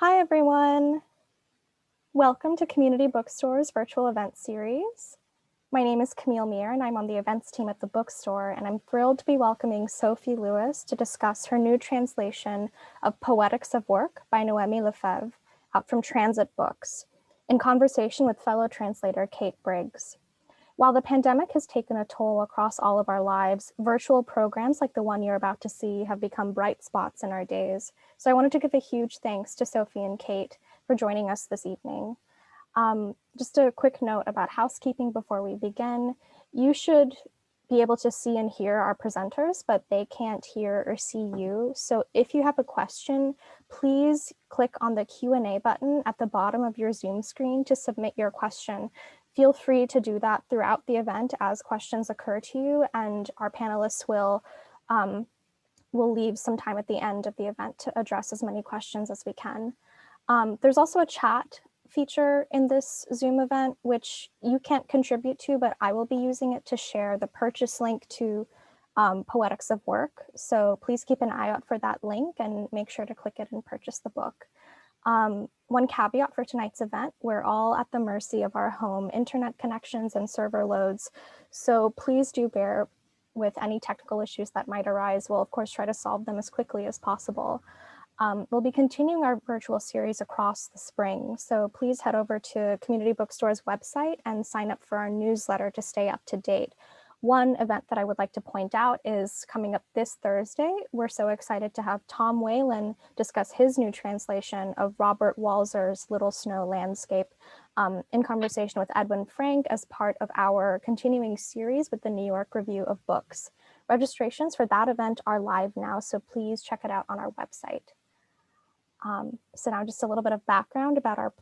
Hi, everyone. Welcome to Community Bookstore's virtual event series. My name is Camille Meir, and I'm on the events team at the bookstore, and I'm thrilled to be welcoming Sophie Lewis to discuss her new translation of Poetics of Work by Noémi Lefebvre, out from Transit Books, in conversation with fellow translator Kate Briggs. While the pandemic has taken a toll across all of our lives, virtual programs like the one you're about to see have become bright spots in our days. So I wanted to give a huge thanks to Sophie and Kate for joining us this evening. Just a quick note about housekeeping before we begin. You should be able to see and hear our presenters, but they can't hear or see you. So if you have a question, please click on the Q&A button at the bottom of your Zoom screen to submit your question. Feel free to do that throughout the event as questions occur to you, and our panelists will leave some time at the end of the event to address as many questions as we can. There's also a chat feature in this Zoom event, which you can't contribute to, but I will be using it to share the purchase link to Poetics of Work. So please keep an eye out for that link and make sure to click it and purchase the book. One caveat for tonight's event, we're all at the mercy of our home internet connections and server loads. So please do bear with any technical issues that might arise. We'll of course try to solve them as quickly as possible. We'll be continuing our virtual series across the spring. So please head over to Community Bookstore's website and sign up for our newsletter to stay up to date. One event that I would like to point out is coming up this Thursday. We're so excited to have Tom Whalen discuss his new translation of Robert Walser's Little Snow Landscape in conversation with Edwin Frank as part of our continuing series with the New York Review of Books. Registrations for that event are live now, so please check it out on our website. So now just a little bit of background about our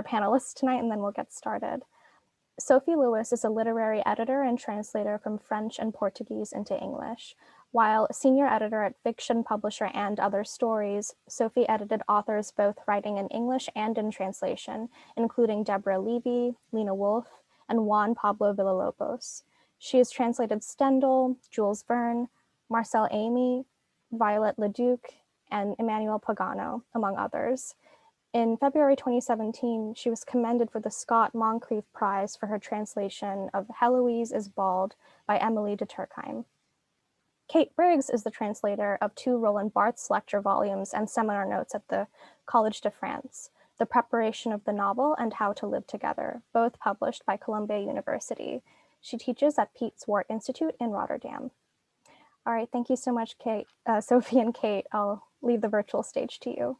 panelists tonight, and then we'll get started. Sophie Lewis is a literary editor and translator from French and Portuguese into English. While senior editor at fiction publisher And Other Stories, Sophie edited authors both writing in English and in translation, including Deborah Levy, Lena Wolfe, and Juan Pablo Villalobos. She has translated Stendhal, Jules Verne, Marcel Amy, Violet Leduc, and Emmanuel Pagano, among others. In February 2017, she was commended for the Scott Moncrief Prize for her translation of Heloise is Bald by Emily de Turckheim. Kate Briggs is the translator of 2 Roland Barthes lecture volumes and seminar notes at the Collège de France, The Preparation of the Novel and How to Live Together, both published by Columbia University. She teaches at Piet Zwart Institute in Rotterdam. All right, thank you so much, Kate, Sophie and Kate. I'll leave the virtual stage to you.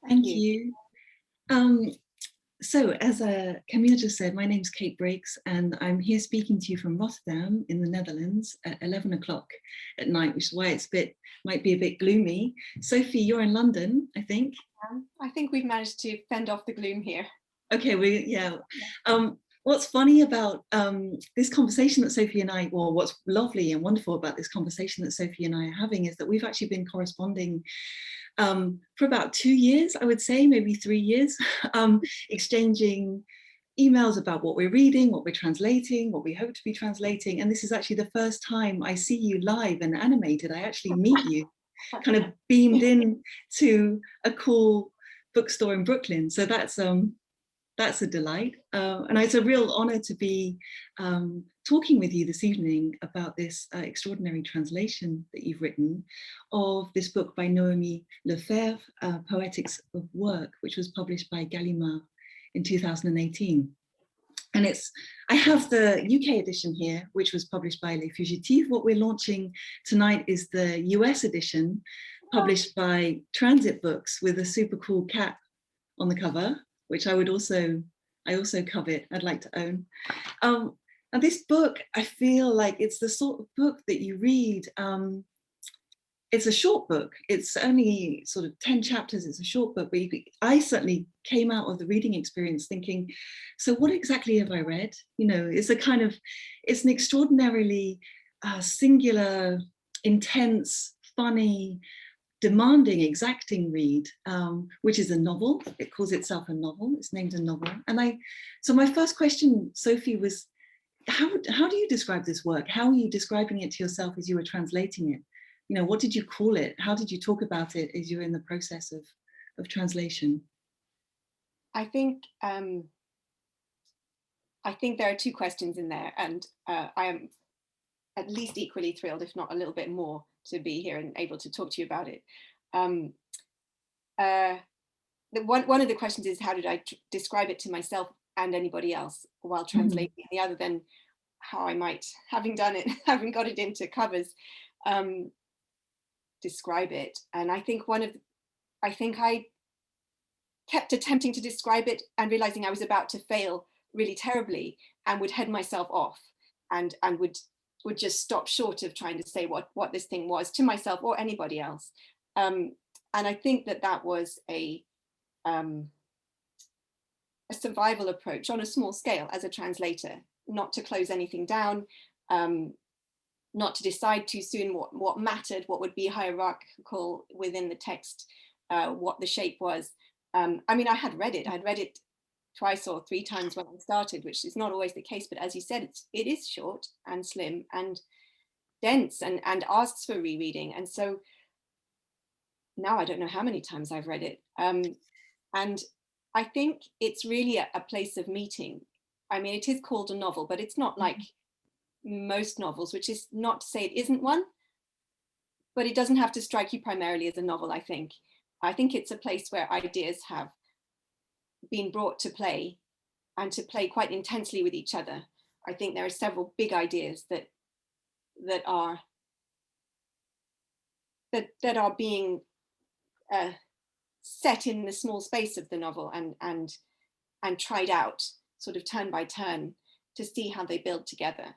Thank you. So as Camille just said, my name's Kate Briggs, and I'm here speaking to you from Rotterdam in the Netherlands at 11 o'clock at night, which is why it's might be a bit gloomy. Sophie, you're in London, I think. I think we've managed to fend off the gloom here. Okay, yeah. What's funny about this conversation that Sophie and I, or what's lovely and wonderful about this conversation that Sophie and I are having, is that we've actually been corresponding for about 2 years, I would say, maybe 3 years, exchanging emails about what we're reading, what we're translating, what we hope to be translating. And this is actually the first time I see you live and animated. I actually meet you kind of beamed in to a cool bookstore in Brooklyn. So that's a delight. And it's a real honor to be talking with you this evening about this extraordinary translation that you've written of this book by Noémi Lefebvre, Poetics of Work, which was published by Gallimard in 2018. And I have the UK edition here, which was published by Les Fugitifs. What we're launching tonight is the US edition, published by Transit Books, with a super cool cat on the cover, which I also covet, I'd like to own. And this book, I feel like it's the sort of book that you read. It's a short book. It's only sort of 10 chapters. It's a short book, but I certainly came out of the reading experience thinking, so what exactly have I read? You know, it's an extraordinarily singular, intense, funny, demanding, exacting read, which is a novel. It calls itself a novel. It's named a novel. And so my first question, Sophie, was, how do you describe this work? How are you describing it to yourself as you were translating it? You know, what did you call it? How did you talk about it as you were in the process translation? I think there are two questions in there, and I am at least equally thrilled, if not a little bit more, to be here and able to talk to you about it. One of the questions is, how did I describe it to myself and anybody else while translating? The other, then how I might, having done it, having got it into covers, describe it. And I think I kept attempting to describe it and realizing I was about to fail really terribly, and would head myself off, and would just stop short of trying to say what this thing was to myself or anybody else. And I think that was a survival approach on a small scale as a translator, not to close anything down, not to decide too soon what mattered, what would be hierarchical within the text, what the shape was. I mean, I'd read it twice or three times when I started, which is not always the case, but as you said, it is short and slim and dense and asks for rereading. And so now I don't know how many times I've read it. And I think it's really a place of meeting. I mean, it is called a novel, but it's not like most novels, which is not to say it isn't one, but it doesn't have to strike you primarily as a novel, I think. I think it's a place where ideas have been brought to play, and to play quite intensely with each other. I think there are several big ideas that are being set in the small space of the novel and tried out sort of turn by turn to see how they build together.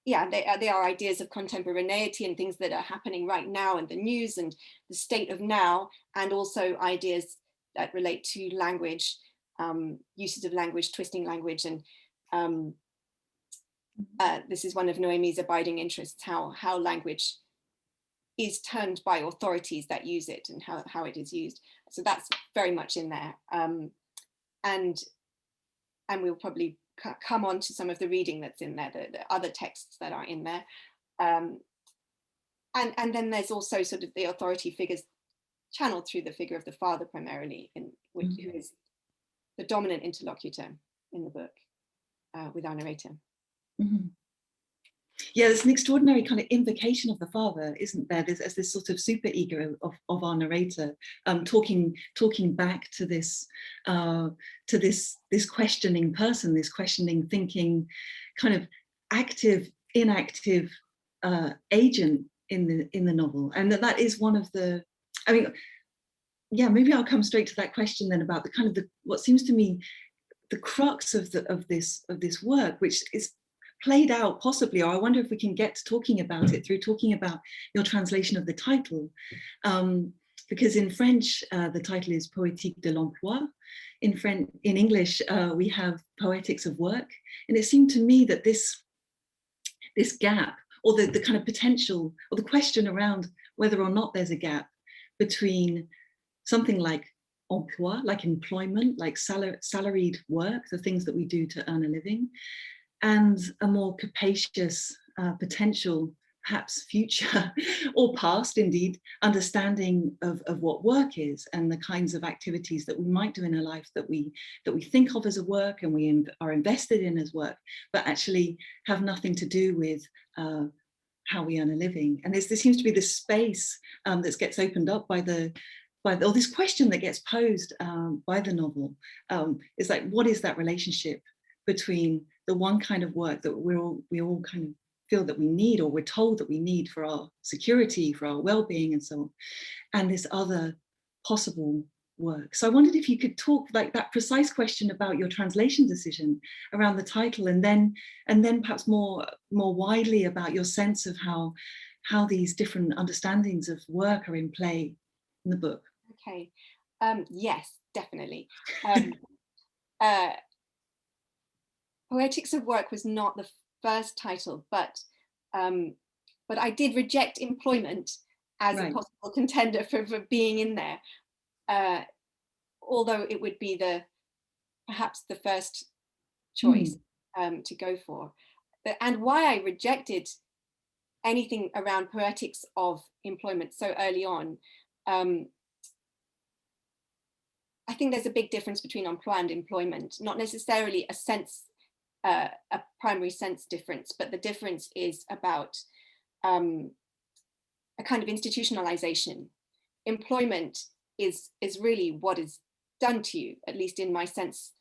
Yeah, they are ideas of contemporaneity and things that are happening right now, and the news and the state of now, and also ideas that relate to language, uses of language, twisting language, and this is one of Noémi's abiding interests, how language is turned by authorities that use it, and how it is used. So that's very much in there. And we'll probably come on to some of the reading that's in there, the other texts that are in there. And then there's also sort of the authority figures channeled through the figure of the father primarily, who is the dominant interlocutor in the book with our narrator. Yeah, there's an extraordinary kind of invocation of the father, isn't there? As this sort of super ego of our narrator, talking back to this questioning person, this questioning, thinking, kind of active, inactive agent in the novel, and that is one of the. I mean, yeah, maybe I'll come straight to that question then about the kind of what seems to me the crux of this work, which is played out possibly, or I wonder if we can get to talking about it through talking about your translation of the title, because in French the title is Poétique de l'emploi. In English we have Poetics of Work, and it seemed to me that this gap, or the kind of potential, or the question around whether or not there's a gap between something like emploi, like employment, like salaried work, the things that we do to earn a living, and a more capacious potential, perhaps future or past indeed, understanding of what work is, and the kinds of activities that we might do in a life that we think of as a work and we are invested in as work, but actually have nothing to do with how we earn a living. And there seems to be this space that gets opened up by this question that gets posed by the novel. It's like, what is that relationship between the one kind of work that we all kind of feel that we need, or we're told that we need for our security, for our well-being and so on, and this other possible work. So I wondered if you could talk like that precise question about your translation decision around the title, and then perhaps more widely about your sense of how these different understandings of work are in play in the book. Okay, yes, definitely. Poetics of Work was not the first title, but I did reject employment as a possible contender for being in there, although it would be perhaps the first choice to go for. And why I rejected anything around poetics of employment so early on I think there's a big difference between emploi and employment, not necessarily a primary sense difference, but the difference is about a kind of institutionalization. Employment is really what is done to you, at least in my sense,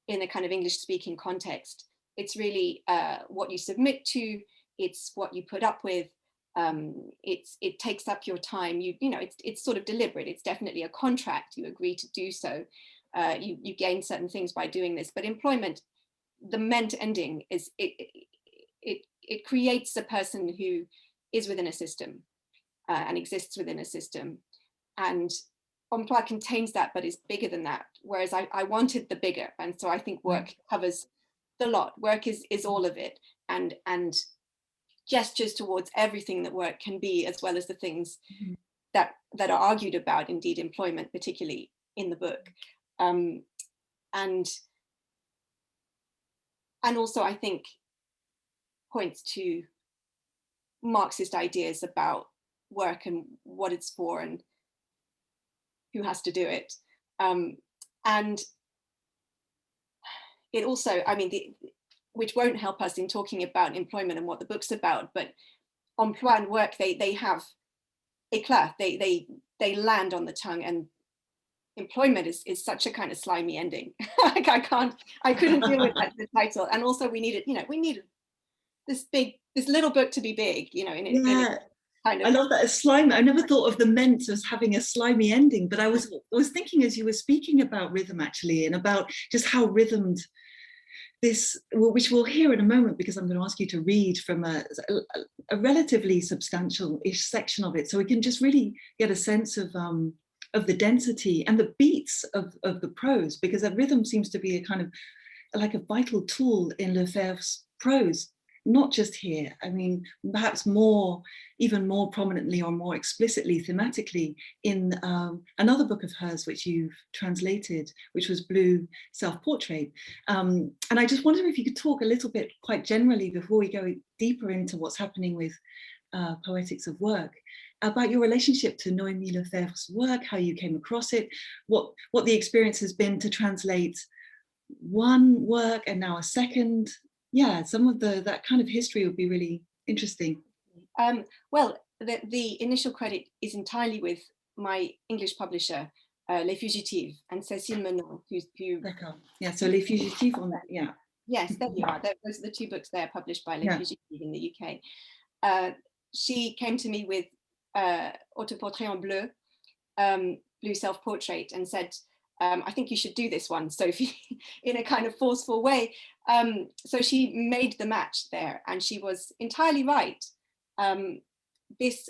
in a kind of English speaking context. It's really what you submit to, it's what you put up with, it takes up your time, you know, it's sort of deliberate, it's definitely a contract, you agree to do so, you gain certain things by doing this. But employment, the meant ending is it creates a person who is within a system and exists within a system, and emploi contains that but is bigger than that, whereas I wanted the bigger, and so I think work covers the lot. Work is all of it, and gestures towards everything that work can be, as well as the things that are argued about, indeed employment particularly in the book, and also I think points to Marxist ideas about work and what it's for and who has to do it, and it also, I mean, which won't help us in talking about employment and what the book's about, but emploi and work, they have éclat, they land on the tongue, and employment is such a kind of slimy ending. Like I couldn't deal with that, the title, and also we needed this little book to be big, you know, in it kind of. I love that, a slimy. I never thought of the ment as having a slimy ending, but I was thinking as you were speaking about rhythm, actually, and about just how rhythmed this, which we'll hear in a moment, because I'm going to ask you to read from a relatively substantial-ish section of it, so we can just really get a sense of the density and the beats of the prose, because that rhythm seems to be a kind of like a vital tool in Lefebvre's prose, not just here. I mean, perhaps even more prominently or more explicitly thematically in another book of hers which you've translated, which was Blue Self-Portrait. And I just wonder if you could talk a little bit quite generally before we go deeper into what's happening with Poetics of Work, about your relationship to Noémi Lefebvre's work, how you came across it, what the experience has been to translate one work and now a second. Yeah, some of that kind of history would be really interesting. Well, the initial credit is entirely with my English publisher, Les Fugitifs, and Cécile Menon, who. D'accord. Yeah, so Les Fugitifs on that, yeah. Yes, there you are. Those are the two books there published by Les Fugitifs in the UK. She came to me with Autoportrait en Bleu, Blue Self-Portrait, and said, I think you should do this one, Sophie, in a kind of forceful way. So she made the match there, and she was entirely right. This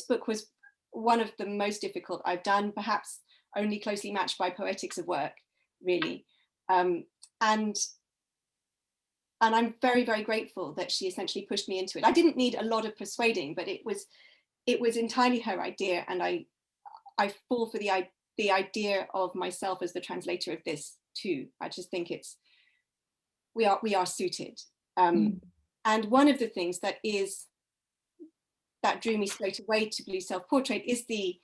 book was one of the most difficult I've done, perhaps only closely matched by Poetics of Work, really. And I'm very, very grateful that she essentially pushed me into it. I didn't need a lot of persuading, but it was entirely her idea, and I fall for the idea of myself as the translator of this too. I just think we are suited. And one of the things that drew me straight away to Blue Self-Portrait is the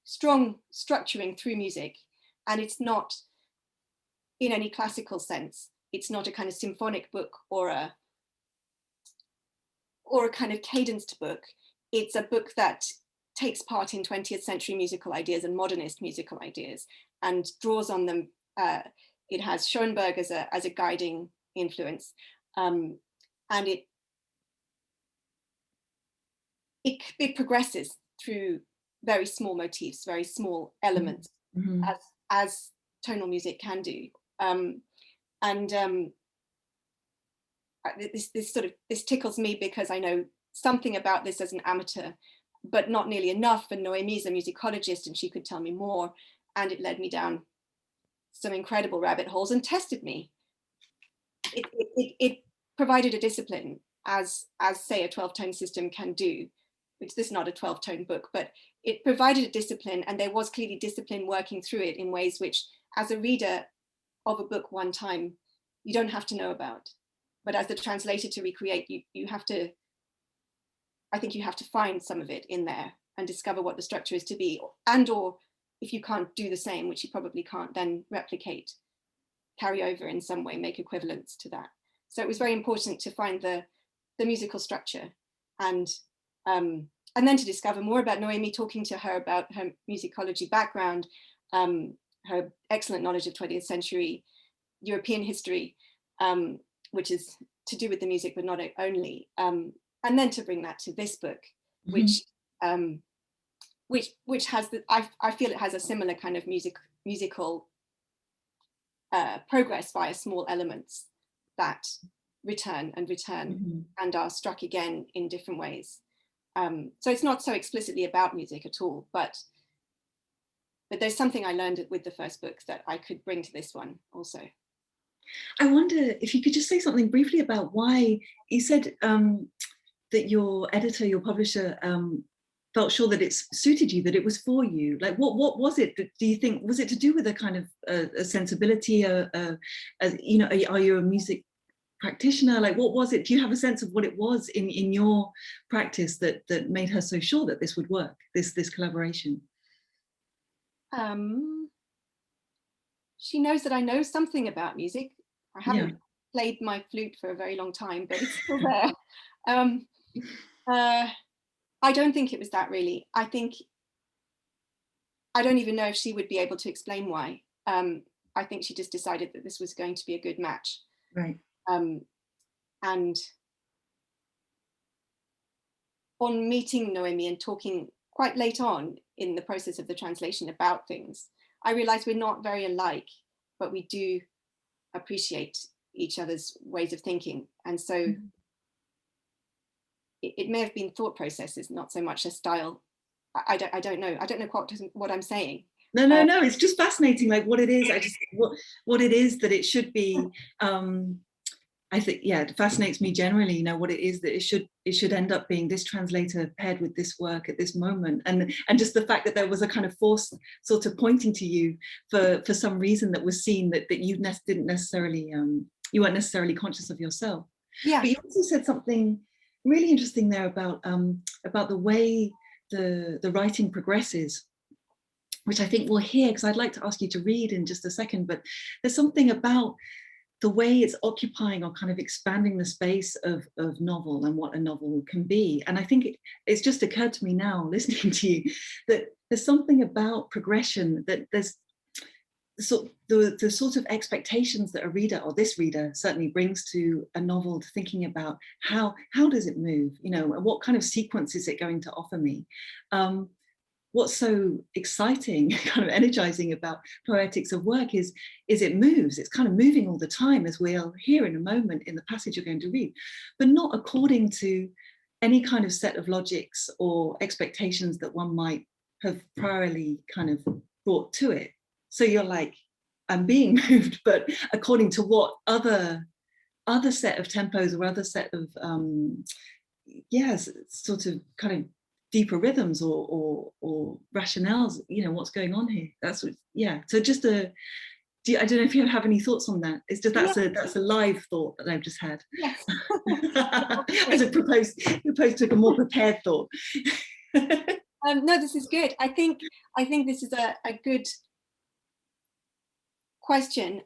strong structuring through music, and it's not in any classical sense. It's not a kind of symphonic book or a kind of cadenced book. It's a book that takes part in 20th century musical ideas and modernist musical ideas and draws on them. It has Schoenberg as a guiding influence, and it progresses through very small motifs, very small elements, as tonal music can do. This tickles me because I know something about this as an amateur, but not nearly enough. And Noémi is a musicologist, and she could tell me more. And it led me down some incredible rabbit holes and tested me. It provided a discipline, as say a 12-tone system can do, which this is not a 12-tone book, but it provided a discipline, and there was clearly discipline working through it in ways which, as a reader of a book one time, you don't have to know about. But as the translator to recreate, you have to I think you have to find some of it in there and discover what the structure is to be, and or if you can't do the same, which you probably can't, then replicate, carry over in some way, make equivalents to that. So it was very important to find the musical structure, and then to discover more about Noémi, talking to her about her musicology background, her excellent knowledge of 20th century European history, which is to do with the music, but not only. And then to bring that to this book, which has I feel it has a similar kind of musical progress via small elements that return and are struck again in different ways. So it's not so explicitly about music at all, but there's something I learned with the first book that I could bring to this one also. I wonder if you could just say something briefly about why you said that your editor, your publisher, felt sure that it suited you, that it was for you. Like, what was it? Do you think, was it to do with a kind of a sensibility? You know, are you a music practitioner? Like, what was it? Do you have a sense of what it was in your practice that made her so sure that this would work, this collaboration? She knows that I know something about music. I haven't played my flute for a very long time, but it's still there. I don't think it was that, really. I don't even know if she would be able to explain why. I think she just decided that this was going to be a good match. Right. And on meeting Noémi and talking quite late on in the process of the translation about things, I realized we're not very alike, but we do appreciate each other's ways of thinking. And so it may have been thought processes, not so much a style. I don't know what I'm saying. No, it's just fascinating, like what it is. I just what it is that it should be. I think, yeah, it fascinates me generally, you know, what it is that it should end up being, this translator paired with this work at this moment, and just the fact that there was a kind of force sort of pointing to you for some reason that was seen that you didn't necessarily you weren't necessarily conscious of yourself. Yeah. But you also said something really interesting there about the way the writing progresses, which I think we'll hear, because I'd like to ask you to read in just a second, but there's something about the way it's occupying or kind of expanding the space of novel and what a novel can be. And I think it's just occurred to me now, listening to you, that there's something about progression, that there's the sort of expectations that a reader, or this reader certainly, brings to a novel, to thinking about how does it move, you know, and what kind of sequence is it going to offer me. What's so exciting, kind of energizing about Poetics of Work is it moves. It's kind of moving all the time, as we'll hear in a moment in the passage you're going to read, but not according to any kind of set of logics or expectations that one might have priorly kind of brought to it. So you're like, I'm being moved, but according to what other set of tempos or other set of sort of kind of deeper rhythms or rationales, you know, what's going on here. That's what, yeah. So just I don't know if you have any thoughts on that. It's just that's a live thought that I've just had. Yes. As opposed to a more prepared thought. No, this is good. I think this is a good question,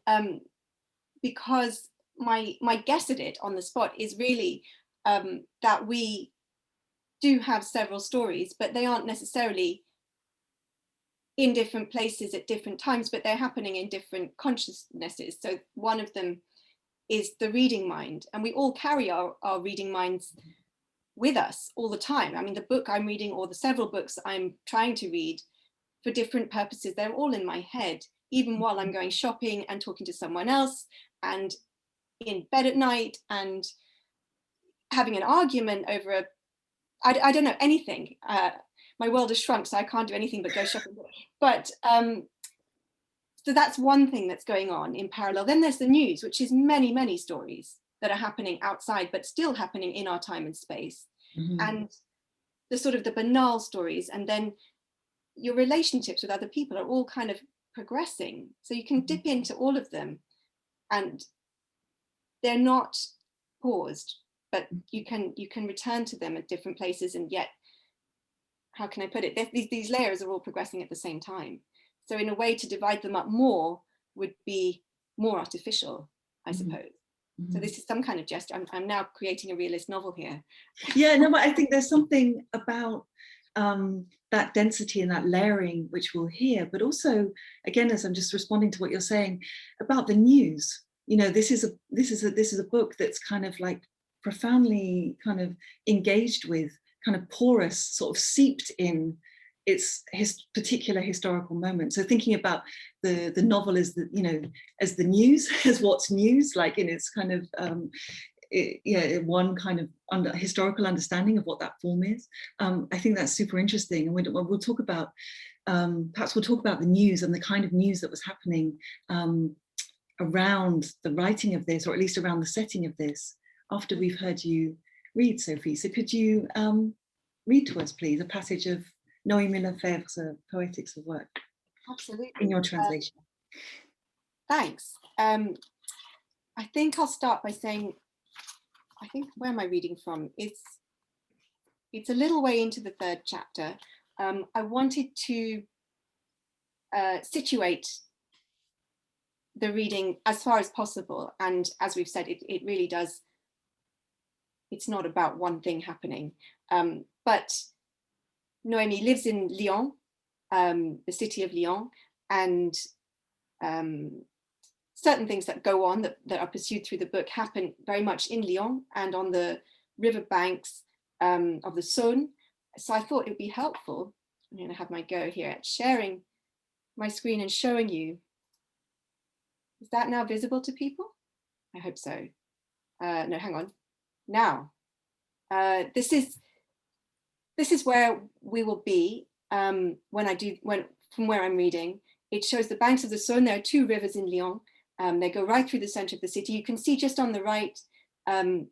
because my guess at it on the spot is really that we do have several stories, but they aren't necessarily in different places at different times, but they're happening in different consciousnesses. So one of them is the reading mind, and we all carry our reading minds with us all the time. I mean, the book I'm reading, or the several books I'm trying to read for different purposes, they're all in my head, even while I'm going shopping and talking to someone else, and in bed at night, and having an argument over I don't know, anything. My world has shrunk, so I can't do anything but go shopping. But so that's one thing that's going on in parallel. Then there's the news, which is many, many stories that are happening outside, but still happening in our time and space. Mm-hmm. And the sort of the banal stories, and then your relationships with other people are all kind of progressing. So you can dip into all of them, and they're not paused. but you can return to them at different places, and yet, how can I put it? These layers are all progressing at the same time. So in a way, to divide them up more would be more artificial, I suppose. So this is some kind of gesture. I'm now creating a realist novel here. Yeah, no, but I think there's something about that density and that layering which we'll hear, but also, again, as I'm just responding to what you're saying about the news. You know, this is a book that's kind of like profoundly kind of engaged with, kind of porous, sort of seeped in its particular historical moment. So thinking about the novel as the, you know, as the news, as what's news, like in its kind of one kind of historical understanding of what that form is. I think that's super interesting, and we'll talk about perhaps we'll talk about the news and the kind of news that was happening around the writing of this, or at least around the setting of this, after we've heard you read, Sophie. So could you read to us, please, a passage of Noémi Lefebvre's Poetics of Work? Absolutely. In your translation. Thanks. I think I'll start by saying, I think, where am I reading from? It's a little way into the third chapter. I wanted to situate the reading as far as possible. And as we've said, it really does, it's not about one thing happening. But Noémi lives in Lyon, the city of Lyon, and certain things that go on that are pursued through the book happen very much in Lyon and on the river banks of the Saône. So I thought it would be helpful, I'm going to have my go here at sharing my screen and showing you. Is that now visible to people? I hope so. No, hang on. Now, this is where we will be from where I'm reading. It shows the banks of the Saône. There are two rivers in Lyon. They go right through the center of the city. You can see just on the right, the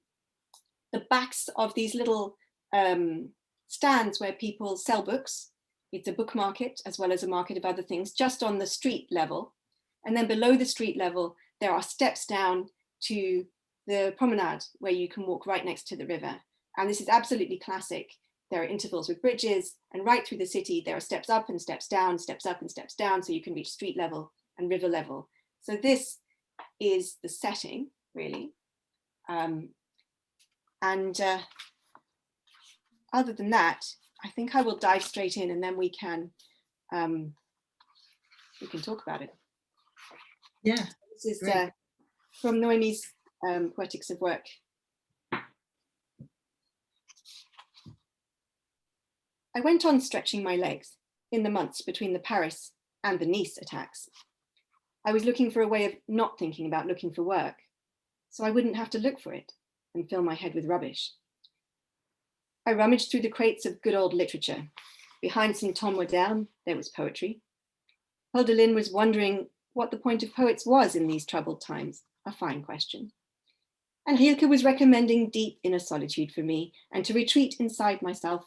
backs of these little stands where people sell books. It's a book market as well as a market of other things, just on the street level. And then below the street level, there are steps down to the promenade where you can walk right next to the river. And this is absolutely classic. There are intervals with bridges, and right through the city, there are steps up and steps down, steps up and steps down, so you can reach street level and river level. So this is the setting, really. Other than that, I think I will dive straight in, and then we can talk about it. Yeah. This is from Noémi's Poetics of Work. I went on stretching my legs in the months between the Paris and the Nice attacks. I was looking for a way of not thinking about looking for work, so I wouldn't have to look for it and fill my head with rubbish. I rummaged through the crates of good old literature. Behind some temps modernes, there was poetry. Hölderlin was wondering what the point of poets was in these troubled times, a fine question. And Rilke was recommending deep inner solitude for me, and to retreat inside myself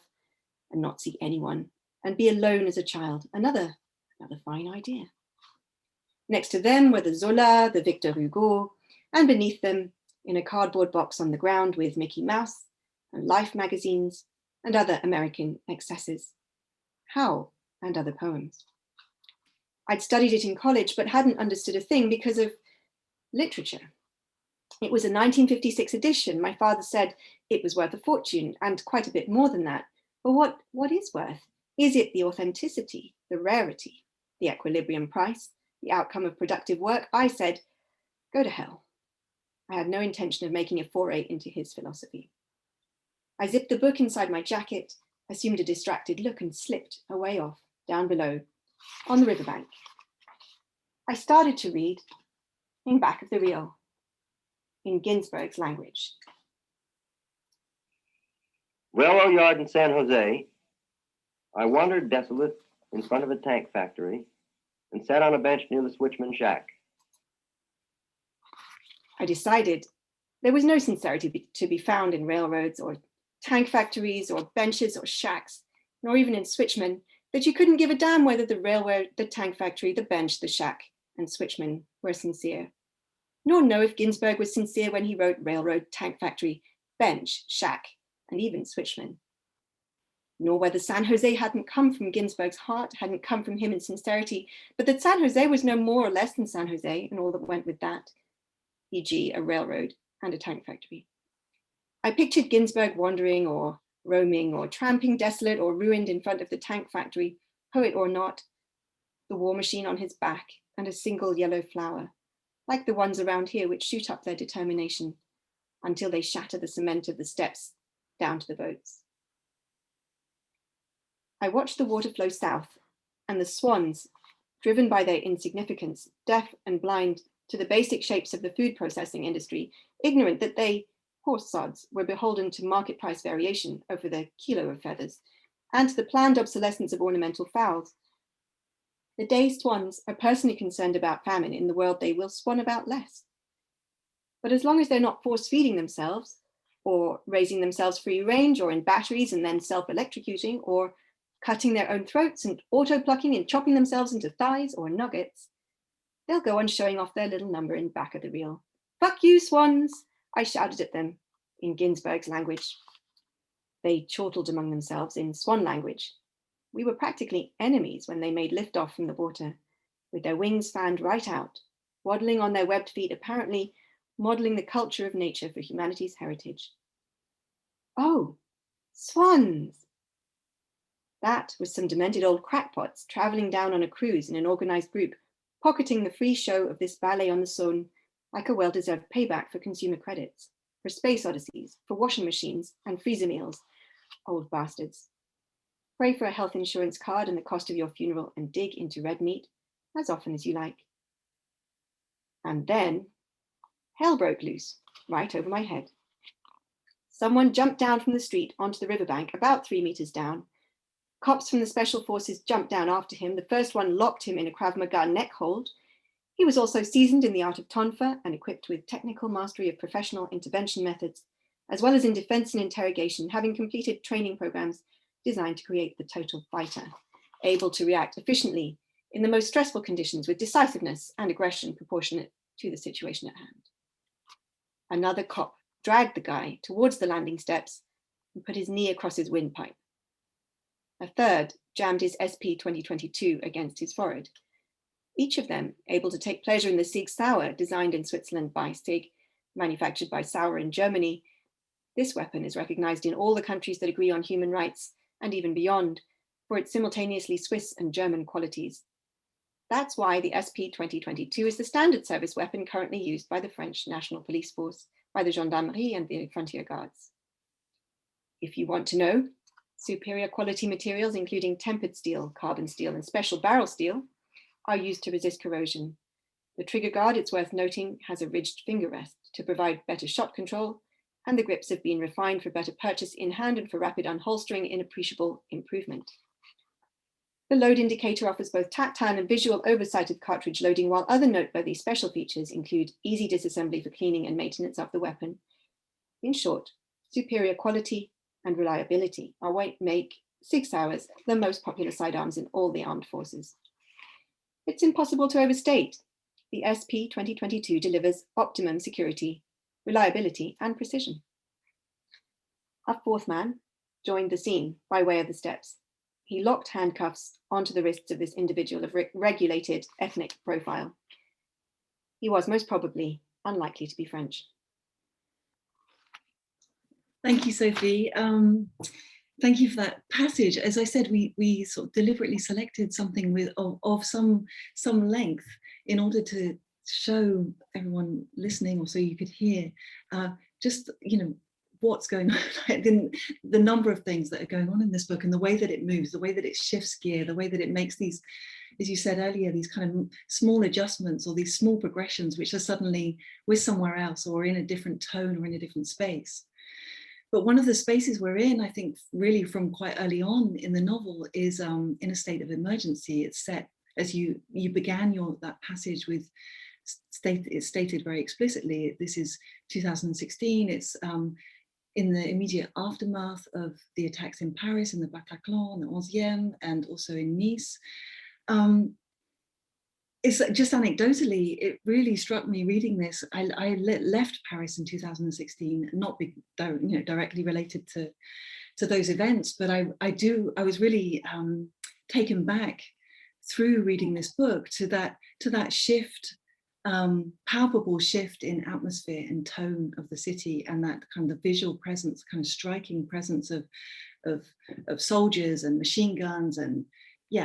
and not see anyone, and be alone as a child, another fine idea. Next to them were the Zola, the Victor Hugo, and beneath them, in a cardboard box on the ground with Mickey Mouse and Life magazines and other American excesses, Howe and other poems. I'd studied it in college, but hadn't understood a thing because of literature. It was a 1956 edition. My father said it was worth a fortune, and quite a bit more than that. But what is worth? Is it the authenticity, the rarity, the equilibrium price, the outcome of productive work? I said, go to hell. I had no intention of making a foray into his philosophy. I zipped the book inside my jacket, assumed a distracted look, and slipped away off, down below, on the riverbank. I started to read in back of the Rio, in Ginsberg's language. Railroad yard in San Jose, I wandered desolate in front of a tank factory and sat on a bench near the switchman's shack. I decided there was no sincerity to be found in railroads or tank factories or benches or shacks, nor even in switchmen, that you couldn't give a damn whether the railroad, the tank factory, the bench, the shack, and switchman were sincere. Nor know if Ginsberg was sincere when he wrote railroad, tank factory, bench, shack, and even switchman. Nor whether San Jose hadn't come from Ginsberg's heart, hadn't come from him in sincerity, but that San Jose was no more or less than San Jose and all that went with that, e.g. a railroad and a tank factory. I pictured Ginsberg wandering or roaming or tramping desolate or ruined in front of the tank factory, poet or not, the war machine on his back and a single yellow flower, like the ones around here which shoot up their determination until they shatter the cement of the steps down to the boats. I watched the water flow south, and the swans, driven by their insignificance, deaf and blind to the basic shapes of the food processing industry, ignorant that they, horse sods, were beholden to market price variation over the kilo of feathers, and to the planned obsolescence of ornamental fowls. The day swans are personally concerned about famine in the world they will swan about less. But as long as they're not force feeding themselves, or raising themselves free range, or in batteries and then self-electrocuting, or cutting their own throats and auto-plucking and chopping themselves into thighs or nuggets, they'll go on showing off their little number in back of the reel. "Fuck you, swans," I shouted at them in Ginsberg's language. They chortled among themselves in swan language. We were practically enemies when they made liftoff from the water, with their wings fanned right out, waddling on their webbed feet, apparently modeling the culture of nature for humanity's heritage. Oh, swans! That was some demented old crackpots traveling down on a cruise in an organized group, pocketing the free show of this ballet on the Saône like a well-deserved payback for consumer credits, for space odysseys, for washing machines and freezer meals. Old bastards. Pray for a health insurance card and the cost of your funeral and dig into red meat as often as you like. And then hell broke loose right over my head. Someone jumped down from the street onto the riverbank about 3 meters down. Cops from the special forces jumped down after him. The first one locked him in a Krav Maga neck hold. He was also seasoned in the art of tonfa and equipped with technical mastery of professional intervention methods, as well as in defense and interrogation, having completed training programs designed to create the total fighter, able to react efficiently in the most stressful conditions with decisiveness and aggression proportionate to the situation at hand. Another cop dragged the guy towards the landing steps and put his knee across his windpipe. A third jammed his SP 2022 against his forehead. Each of them able to take pleasure in the Sig Sauer, designed in Switzerland by Sig, manufactured by Sauer in Germany. This weapon is recognized in all the countries that agree on human rights and even beyond for its simultaneously Swiss and German qualities. That's why the SP 2022 is the standard service weapon currently used by the French National Police Force, by the Gendarmerie and the Frontier Guards. If you want to know, superior quality materials, including tempered steel, carbon steel, and special barrel steel, are used to resist corrosion. The trigger guard, it's worth noting, has a ridged finger rest to provide better shot control, and the grips have been refined for better purchase in hand and for rapid unholstering, an appreciable improvement. The load indicator offers both tactile and visual oversight of cartridge loading, while other noteworthy special features include easy disassembly for cleaning and maintenance of the weapon. In short, superior quality and reliability are what make Sig Sauers the most popular sidearms in all the armed forces. It's impossible to overstate. The SP 2022 delivers optimum security, reliability, and precision. A fourth man joined the scene by way of the steps. He locked handcuffs onto the wrists of this individual of regulated ethnic profile. He was most probably unlikely to be French. Thank you, Sophie. Thank you for that passage. As I said, we sort of deliberately selected something of some length in order to show everyone listening, or so you could hear, just what's going on, the number of things that are going on in this book, and the way that it moves, the way that it shifts gear, the way that it makes these, as you said earlier, these kind of small adjustments or these small progressions, which are suddenly we're somewhere else or in a different tone or in a different space. But one of the spaces we're in, I think, really from quite early on in the novel, is in a state of emergency. It's set, as you began that passage with, it's stated very explicitly, this is 2016, it's in the immediate aftermath of the attacks in Paris, in the Bataclan, the 11e, and also in Nice. it's just anecdotally, it really struck me reading this. I left Paris in 2016, not directly related to those events, but I was really taken back through reading this book to that shift, palpable shift in atmosphere and tone of the city, and that kind of visual presence, kind of striking presence of soldiers and machine guns, and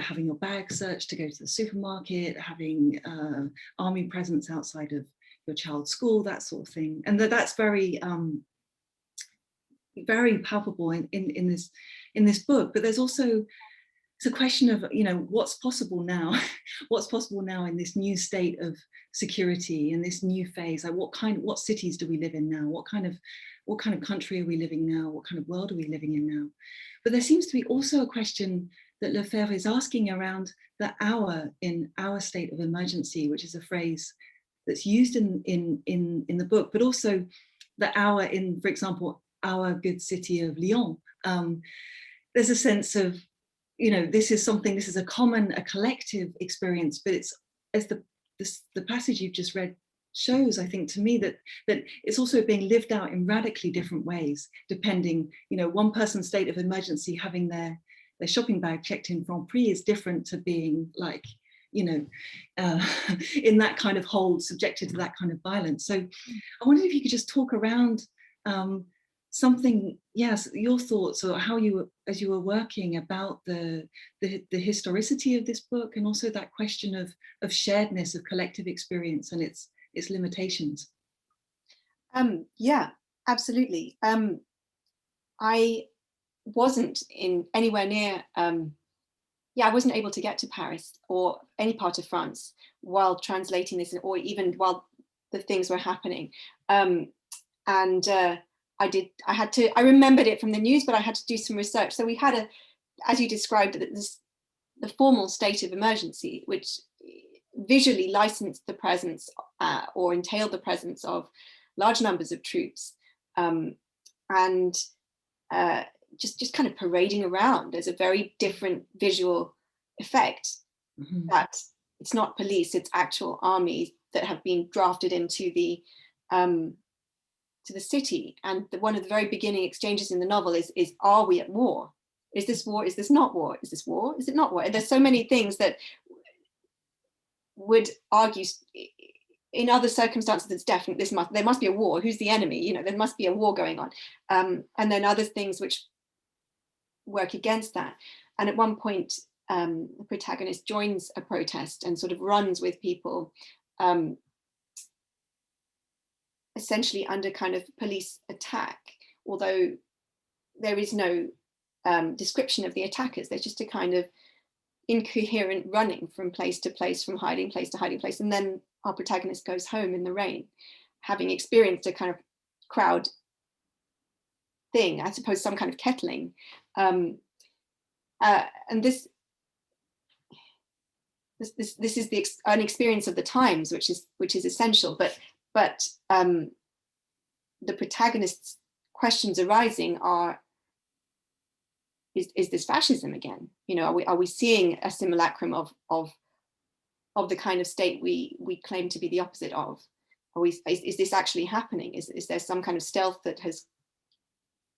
having your bag searched to go to the supermarket, having army presence outside of your child's school, that sort of thing. And that's very very palpable in this book. But there's also, it's a question of, what's possible now what's possible now in this new state of security, in this new phase. Like what cities do we live in now? What kind of country are we living now? What kind of world are we living in now? But there seems to be also a question that Lefebvre is asking around the hour in our state of emergency, which is a phrase that's used in the book, but also the hour in, for example, our good city of Lyon. There's a sense of, this is a collective experience, but it's, as the passage you've just read shows, I think, to me, that it's also being lived out in radically different ways, depending, one person's state of emergency, having their shopping bag checked in Franprix, is different to being like, in that kind of hold, subjected to that kind of violence. So I wondered if you could just talk around something, your thoughts, or how you, as you were working, about the historicity of this book, and also that question of sharedness, of collective experience and its limitations. Yeah, absolutely. I wasn't anywhere near, I wasn't able to get to Paris or any part of France while translating this, or even while the things were happening. I remembered it from the news, but I had to do some research. So we had as you described, the formal state of emergency, which visually licensed the presence or entailed the presence of large numbers of troops, and just kind of parading around. There's a very different visual effect, that it's not police, it's actual armies that have been drafted into the city. And one of the very beginning exchanges in the novel is are we at war? Is this war? Is this not war? Is this war? Is it not war? And there's so many things that would argue in other circumstances it's definitely there must be a war. Who's the enemy? There must be a war going on. And then other things which work against that. And at one point, the protagonist joins a protest and sort of runs with people, essentially under kind of police attack, although there is no description of the attackers. There's just a kind of incoherent running from place to place, from hiding place to hiding place. And then our protagonist goes home in the rain, having experienced a kind of crowd thing, I suppose, some kind of kettling. And this is an experience of the times, which is essential. But the protagonist's questions arising are: is this fascism again? Are we seeing a simulacrum of the kind of state we claim to be the opposite of? Is this actually happening? Is there some kind of stealth that has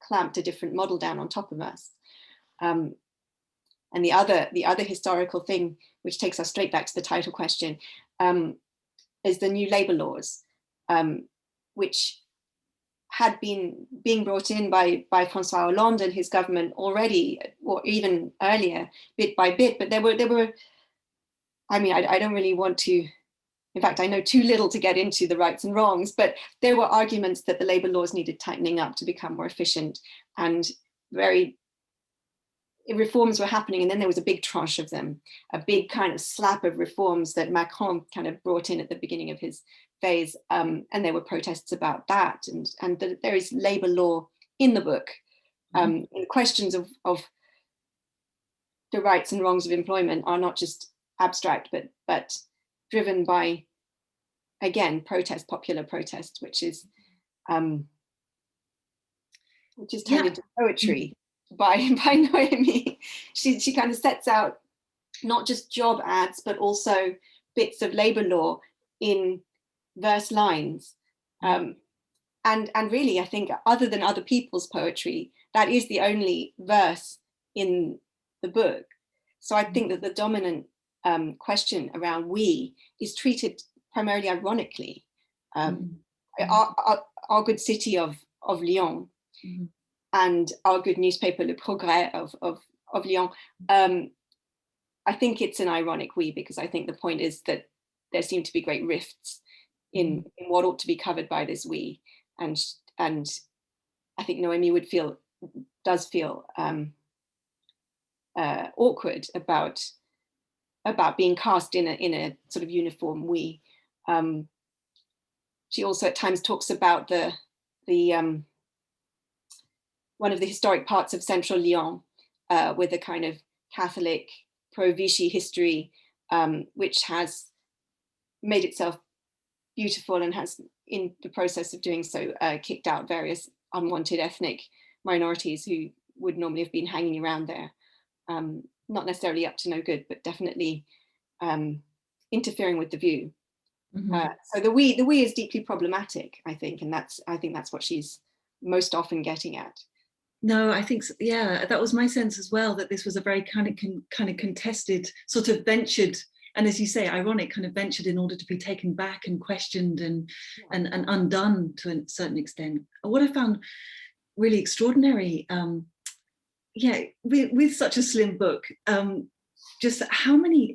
clamped a different model down on top of us? And the other historical thing, which takes us straight back to the title question, is the new labor laws, which had been being brought in by François Hollande and his government already, or even earlier, bit by bit. But there were. I mean, I don't really want to. In fact, I know too little to get into the rights and wrongs, but there were arguments that the labor laws needed tightening up to become more efficient, and reforms were happening. And then there was a big tranche of them, a big kind of slap of reforms that Macron kind of brought in at the beginning of his phase. And there were protests about that. And there is labor law in the book. And questions of the rights and wrongs of employment are not just abstract, but driven by, again, popular protest, which is turned into poetry by Noémi. She kind of sets out not just job ads, but also bits of labor law in verse lines. And really, I think, other than other people's poetry, that is the only verse in the book. So I think that the dominant question around we is treated primarily ironically. Our good city of Lyon, and our good newspaper, Le Progrès of Lyon, I think it's an ironic we, because I think the point is that there seem to be great rifts in what ought to be covered by this we, and I think Noémi does feel awkward about being cast in a sort of uniform we. She also at times talks about the one of the historic parts of central Lyon, with a kind of Catholic pro-Vichy history, which has made itself beautiful and has, in the process of doing so, kicked out various unwanted ethnic minorities who would normally have been hanging around there, not necessarily up to no good, but definitely interfering with the view. So the we is deeply problematic, I think, and I think that's what she's most often getting at. No, I think, yeah, that was my sense as well, that this was a very kind of contested, sort of ventured, and as you say, ironic, kind of ventured in order to be taken back and questioned and undone to a certain extent. What I found really extraordinary, with such a slim book, just how many,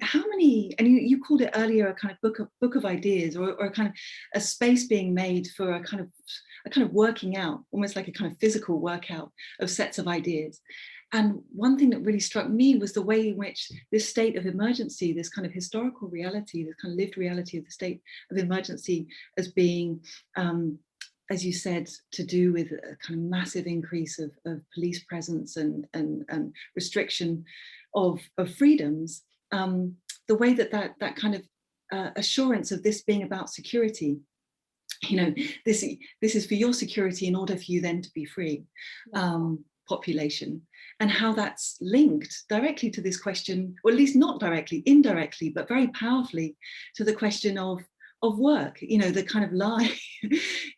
and you called it earlier a kind of book of ideas, or a kind of a space being made for a kind of working out, almost like a kind of physical workout of sets of ideas. And one thing that really struck me was the way in which this state of emergency, this kind of historical reality, this kind of lived reality of the state of emergency as being, as you said, to do with a kind of massive increase of police presence and restriction of freedoms, the way that kind of assurance of this being about security, this is for your security in order for you then to be free, population, and how that's linked directly to this question, or at least not directly, indirectly, but very powerfully to the question of work, the kind of lie.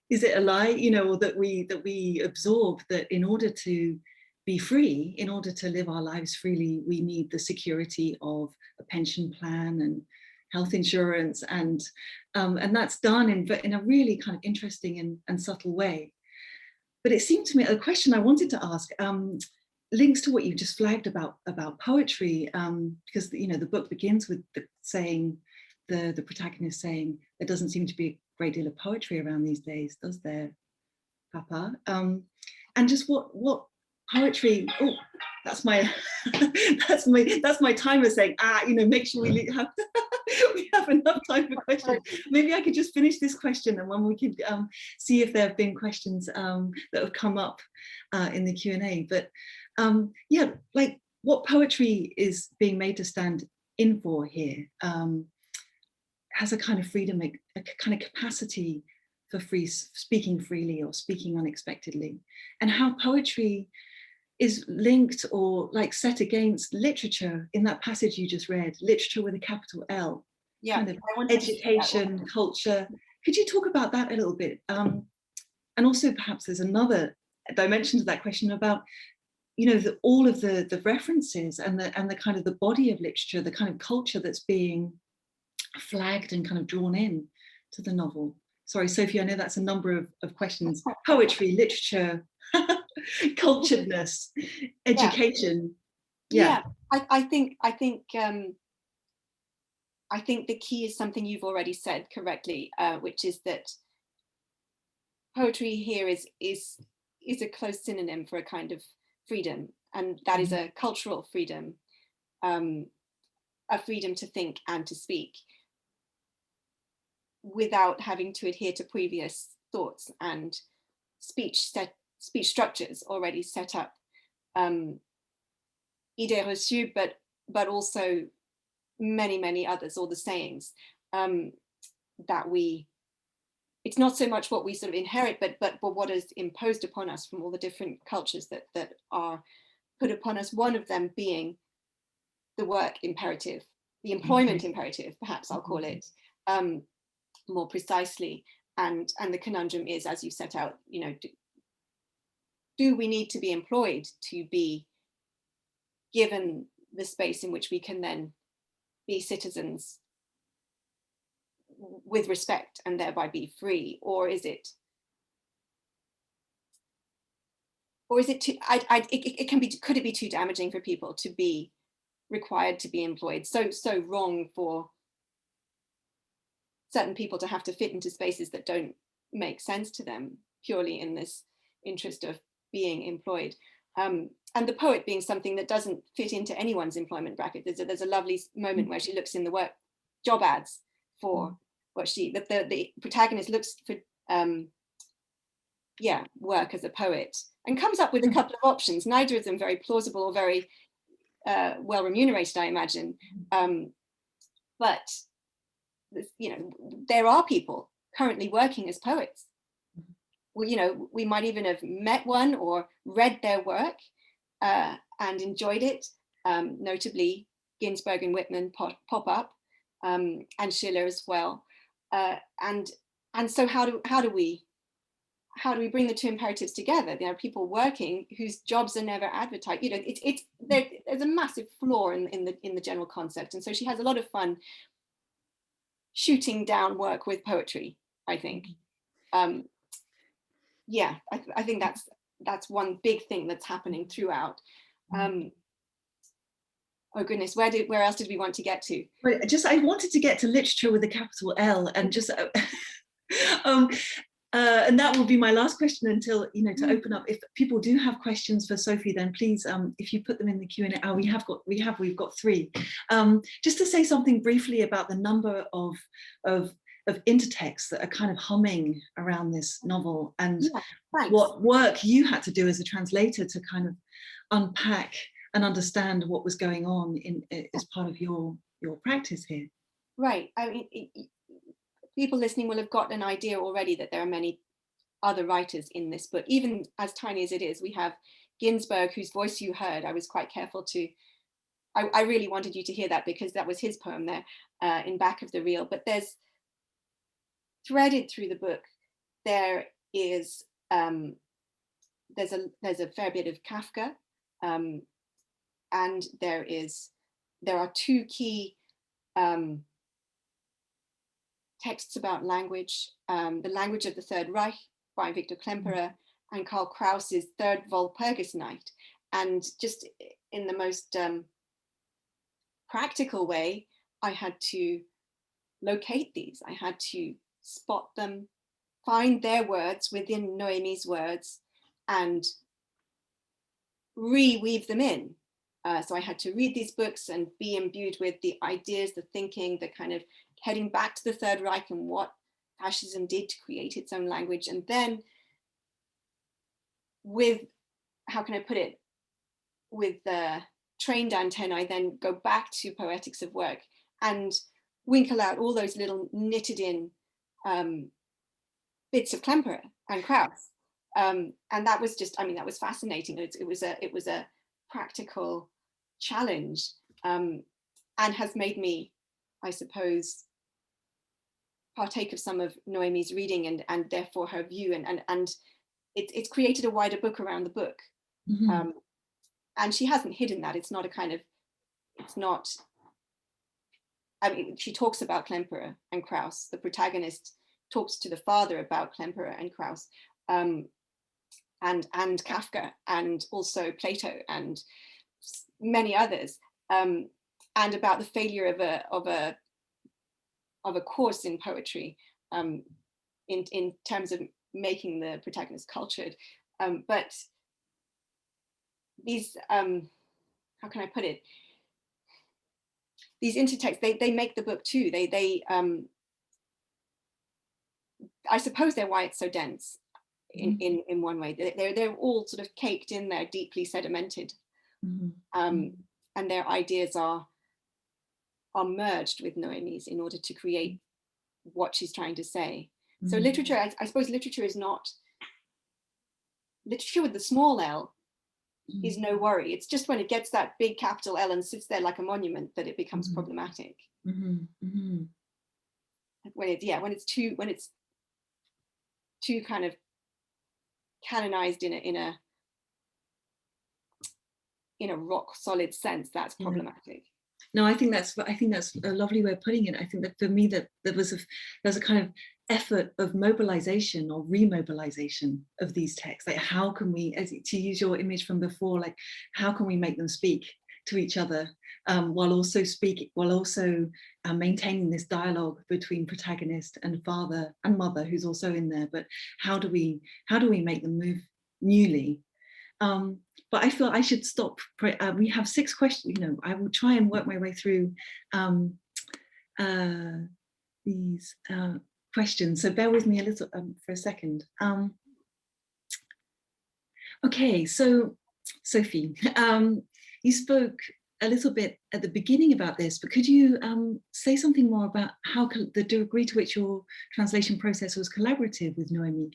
Is it a lie, or that we absorb that in order to be free, in order to live our lives freely, we need the security of a pension plan and health insurance, and that's done in a really kind of interesting and subtle way. But it seemed to me, a question I wanted to ask links to what you just flagged about poetry, because the book begins with the protagonist saying, there doesn't seem to be a great deal of poetry around these days, does there, Papa? And just what poetry, oh, that's my that's my timer saying, make sure we have we have enough time for questions. Maybe I could just finish this question, and when we could see if there have been questions that have come up in the Q&A. But like what poetry is being made to stand in for here has a kind of freedom, a kind of capacity for speaking freely or speaking unexpectedly, and how poetry is linked or like set against literature in that passage you just read, literature with a capital L, kind of education, culture. Could you talk about that a little bit? And also perhaps there's another dimension to that question about, all of the references and the kind of the body of literature, the kind of culture that's being flagged and kind of drawn in to the novel. Sorry, Sophie, I know that's a number of questions. Poetry, literature, culturedness, education. I think the key is something you've already said correctly, which is that poetry here is a close synonym for a kind of freedom, and that is a cultural freedom, a freedom to think and to speak without having to adhere to previous thoughts and speech structures already set up, idées reçues, but also many others, all the sayings that it's not so much what we sort of inherit, but what is imposed upon us from all the different cultures that are put upon us, one of them being the work imperative, the employment imperative, perhaps I'll call it, more precisely. And the conundrum is, as you set out, you know, do we need to be employed to be given the space in which we can then be citizens with respect and thereby be free? Or is it too, it can be, could it be too damaging for people to be required to be employed? So wrong for certain people to have to fit into spaces that don't make sense to them purely in this interest of being employed. And the poet being something that doesn't fit into anyone's employment bracket. There's a lovely moment where she looks in the job ads for what the protagonist looks for, work as a poet, and comes up with a couple of options, neither of them very plausible or very well remunerated, I imagine. But you know, there are people currently working as poets. Well, you know, we might even have met one or read their work and enjoyed it. Notably, Ginsberg and Whitman pop up, and Schiller as well. And so how do we bring the two imperatives together? There are people working whose jobs are never advertised. You know, there's a massive flaw in the general concept, and so she has a lot of fun shooting down work with poetry, I think. I think that's one big thing that's happening throughout. Oh goodness, where else did we want to get to? Well, I wanted to get to literature with a capital L, and just and that will be my last question until, you know, to open up. If people do have questions for Sophie, then please, if you put them in the Q&A. Oh, we've got three. Just to say something briefly about the number of intertexts that are kind of humming around this novel, and what work you had to do as a translator to kind of unpack and understand what was going on as part of your practice here. Right. I mean, people listening will have got an idea already that there are many other writers in this book. Even as tiny as it is, we have Ginsberg, whose voice you heard. I was quite careful to, I really wanted you to hear that because that was his poem there in back of the reel. But there's threaded through the book, there is, there's a fair bit of Kafka, and there are two key texts about language, The Language of the Third Reich by Victor Klemperer, and Karl Kraus's Third Walpurgisnacht. And just in the most practical way, I had to locate these. I had to spot them, find their words within Noémi's words, and reweave them in. So I had to read these books and be imbued with the ideas, the thinking, the kind of heading back to the Third Reich and what fascism did to create its own language. And then with, how can I put it, with the trained antennae, then go back to Poetics of Work and winkle out all those little knitted in bits of Klemperer and Kraus. And that was just, I mean, that was fascinating. It was a practical challenge, and has made me, I suppose, partake of some of Noémi's reading and therefore her view, and it's created a wider book around the book. And she hasn't hidden that. It's not a kind of, it's not, I mean, she talks about Klemperer and Kraus. The protagonist talks to the father about Klemperer and Kraus, and Kafka, and also Plato and many others, and about the failure of a course in poetry, in terms of making the protagonist cultured. But these, how can I put it? These intertexts, they make the book too. I suppose they're why it's so dense in one way. They're all sort of caked in there, deeply sedimented. And their ideas are merged with Noémi's in order to create what she's trying to say. So literature, I suppose literature is not, literature with the small L is no worry. It's just when it gets that big capital L and sits there like a monument that it becomes problematic. When it's too kind of canonized in a rock solid sense, that's problematic. No, I think that's a lovely way of putting it. I think that for me that there's a kind of effort of mobilization or remobilization of these texts. Like, how can we, to use your image from before, like how can we make them speak to each other while also maintaining this dialogue between protagonist and father and mother, who's also in there. But how do we make them move newly? But I feel I should stop. We have 6 questions. I will try and work my way through these questions. So bear with me a little for a second. Okay, so Sophie, you spoke a little bit at the beginning about this, but could you say something more about how the degree to which your translation process was collaborative with Noémi?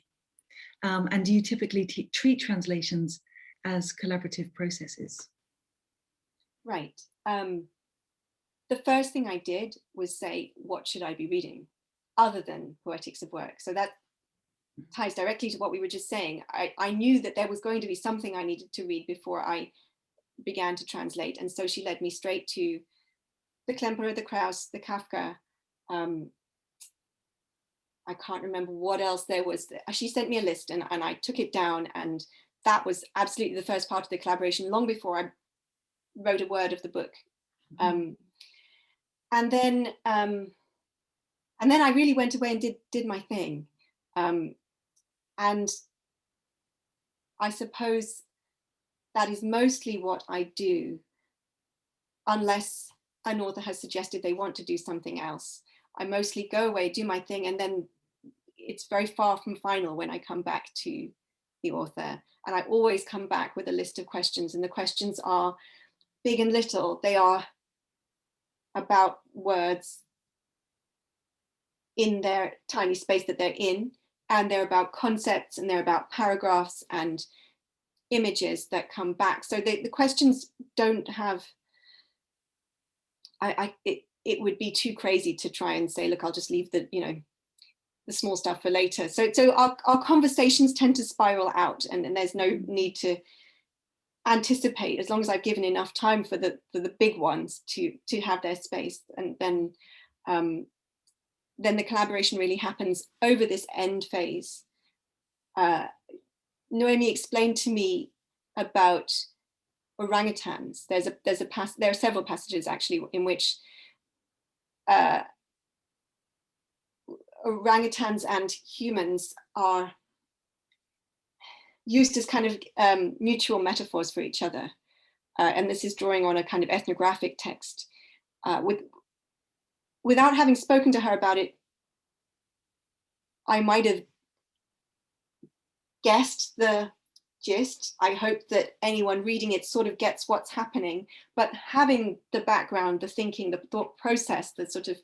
And do you typically treat translations as collaborative processes? Right. The first thing I did was say, what should I be reading other than Poetics of Work? So that ties directly to what we were just saying. I knew that there was going to be something I needed to read before I began to translate. And so she led me straight to the Klemperer, the Krauss, the Kafka. I can't remember what else there was. She sent me a list and I took it down, and that was absolutely the first part of the collaboration, long before I wrote a word of the book. And then I really went away and did my thing. And I suppose that is mostly what I do, unless an author has suggested they want to do something else. I mostly go away, do my thing, and then it's very far from final when I come back to the author. And I always come back with a list of questions, and the questions are big and little. They are about words in their tiny space that they're in, and they're about concepts, and they're about paragraphs and images that come back. So the questions don't have, it would be too crazy to try and say, look, I'll just leave the small stuff for later. So our conversations tend to spiral out, and there's no need to anticipate, as long as I've given enough time for the big ones to have their space. And then the collaboration really happens over this end phase. Noémi explained to me about orangutans. There are several passages actually in which orangutans and humans are used as kind of mutual metaphors for each other. And this is drawing on a kind of ethnographic text. Without having spoken to her about it, I might have guessed the gist. I hope that anyone reading it sort of gets what's happening, but having the background, the thinking, the thought process, the sort of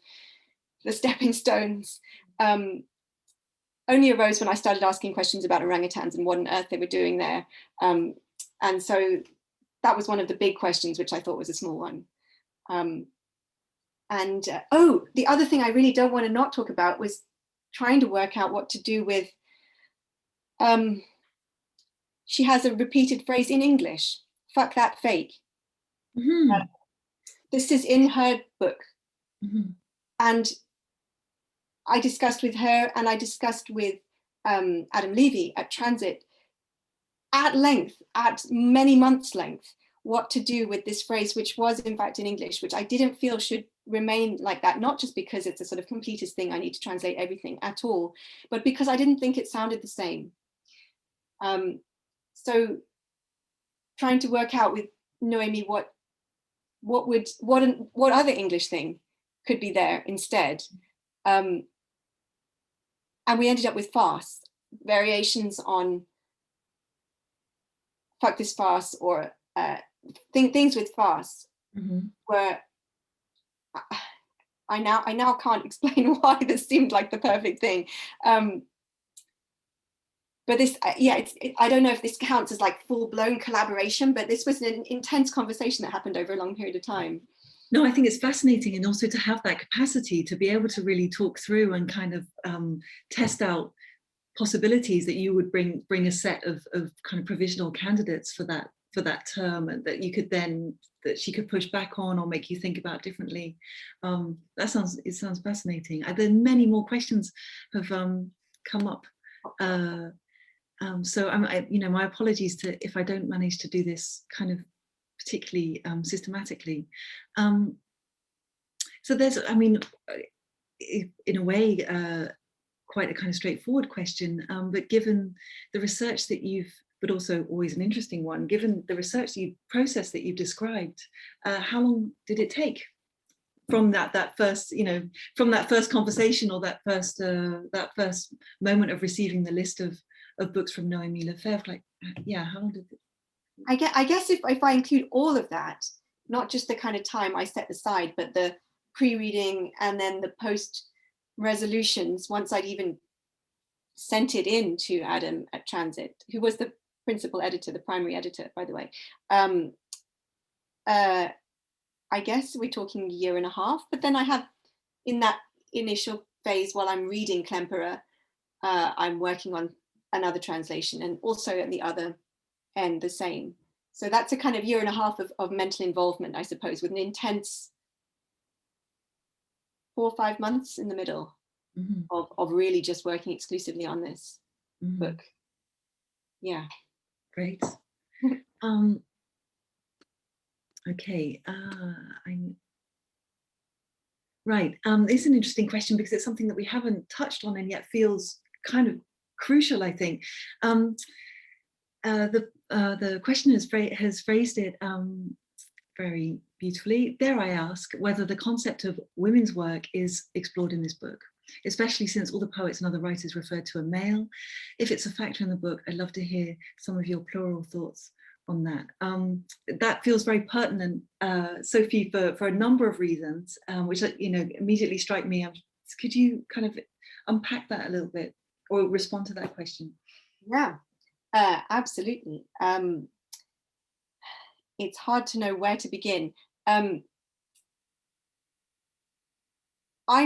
the stepping stones only arose when I started asking questions about orangutans and what on earth they were doing there. And so that was one of the big questions, which I thought was a small one. The other thing I really don't want to not talk about was trying to work out what to do with, she has a repeated phrase in English, fuck that fake. Mm-hmm. This is in her book. Mm-hmm. And I discussed with her, and I discussed with Adam Levy at Transit at length, at many months' length, what to do with this phrase, which was in fact in English, which I didn't feel should remain like that, not just because it's a sort of completist thing, I need to translate everything at all, but because I didn't think it sounded the same. So trying to work out with Noémi what other English thing could be there instead. And we ended up with farce, variations on fuck this farce, or things with farce, mm-hmm. where I now can't explain why this seemed like the perfect thing. but this, I don't know if this counts as like full-blown collaboration, but this was an intense conversation that happened over a long period of time. No, I think it's fascinating, and also to have that capacity to be able to really talk through and kind of test out possibilities, that you would bring a set of kind of provisional candidates for that term, and that you could then, that she could push back on or make you think about differently. It sounds fascinating. There many more questions have come up. So my apologies if I don't manage to do this kind of particularly systematically. So there's, I mean, in a way, quite a kind of straightforward question, but given the research that you've, but also always an interesting one, given the research process that you've described, how long did it take from that first, from that first conversation, or that first moment of receiving the list of books from Noémi Lefebvre? Like, yeah, how long did it? I guess if I include all of that, not just the kind of time I set aside, but the pre-reading and then the post-resolutions, once I'd even sent it in to Adam at Transit, who was the principal editor, the primary editor, by the way. I guess we're talking a year and a half, but then I have, in that initial phase while I'm reading Klemperer, I'm working on another translation, and also at the other end the same. So that's a kind of year and a half of mental involvement, I suppose, with an intense 4 or 5 months in the middle of really just working exclusively on this book. Yeah. Great. Okay. Right. It's an interesting question, because it's something that we haven't touched on and yet feels kind of crucial, I think. The question has phrased it very beautifully. Dare I ask whether the concept of women's work is explored in this book, especially since all the poets and other writers refer to a male? If it's a factor in the book, I'd love to hear some of your plural thoughts on that. That feels very pertinent, Sophie, for a number of reasons, which immediately strike me. Could you kind of unpack that a little bit, or respond to that question? Yeah, absolutely. It's hard to know where to begin. I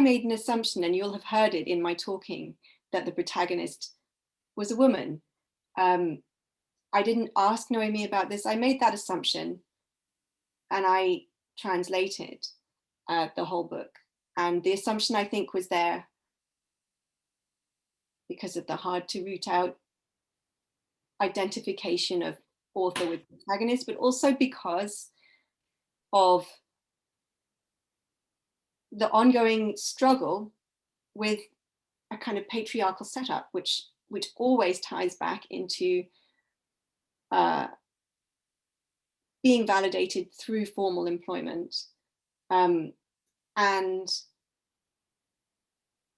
made an assumption, and you'll have heard it in my talking, that the protagonist was a woman. I didn't ask Noémi about this. I made that assumption, and I translated the whole book. And the assumption, I think, was there because of the hard to root out identification of author with protagonist, but also because of the ongoing struggle with a kind of patriarchal setup, which always ties back into being validated through formal employment. And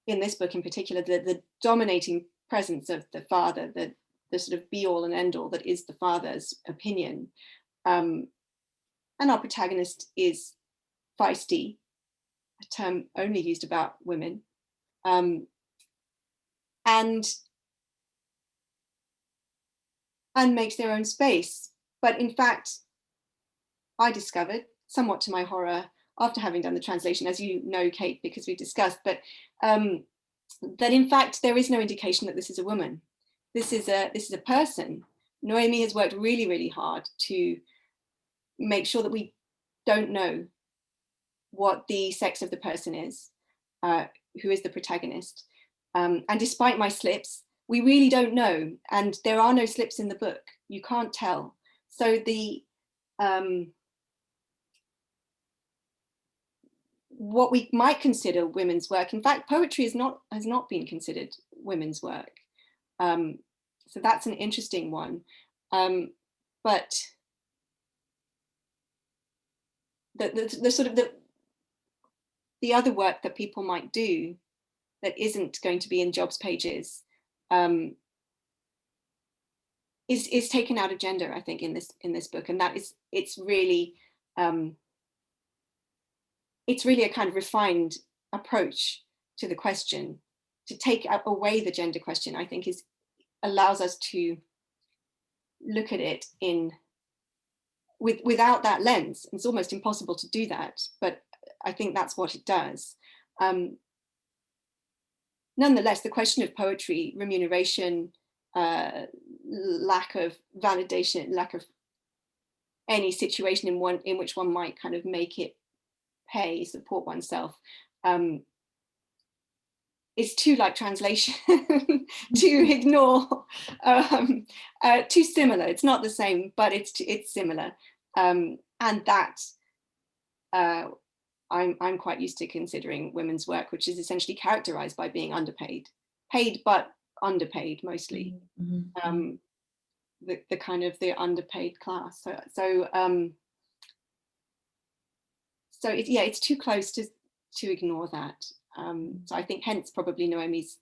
in this book in particular, the dominating presence of the father, the sort of be all and end all that is the father's opinion. And our protagonist is feisty, a term only used about women. And makes their own space. But in fact, I discovered, somewhat to my horror, after having done the translation, as you know, Kate, because we discussed, but that in fact, there is no indication that this is a woman. This is a person. Noémi has worked really, really hard to make sure that we don't know what the sex of the person is, who is the protagonist. And despite my slips, we really don't know. And there are no slips in the book. You can't tell. So what we might consider women's work, in fact, poetry has not been considered women's work. So that's an interesting one. But the sort of the other work that people might do that isn't going to be in jobs pages is taken out of gender, I think, in this book, and that is it's really a kind of refined approach to the question. To take away the gender question, I think, is allows us to look at it without that lens. It's almost impossible to do that, but I think that's what it does. Nonetheless, the question of poetry, remuneration, lack of validation, lack of any situation in which one might kind of make it pay, support oneself, is too like translation to ignore, too similar. It's not the same, but it's similar, and that I'm quite used to considering women's work, which is essentially characterized by being underpaid, paid but underpaid mostly. Mm-hmm. The kind of the underpaid class. So it's too close to ignore that. So I think hence probably Noémi's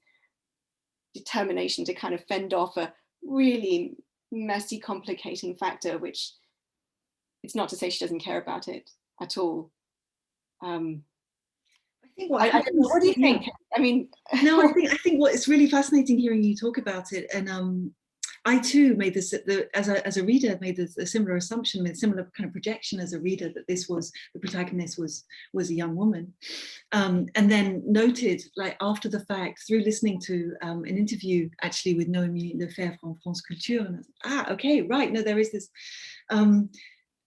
determination to kind of fend off a really messy, complicating factor, which it's not to say she doesn't care about it at all. I think what do you think? I mean, no, I think what it's really fascinating hearing you talk about it, and I too made this as a reader made a similar assumption, made a similar kind of projection as a reader that the protagonist was a young woman, and then noted, like after the fact, through listening to an interview actually with Noémi Lefebvre on France Culture, and I was, okay, right, no, there is this.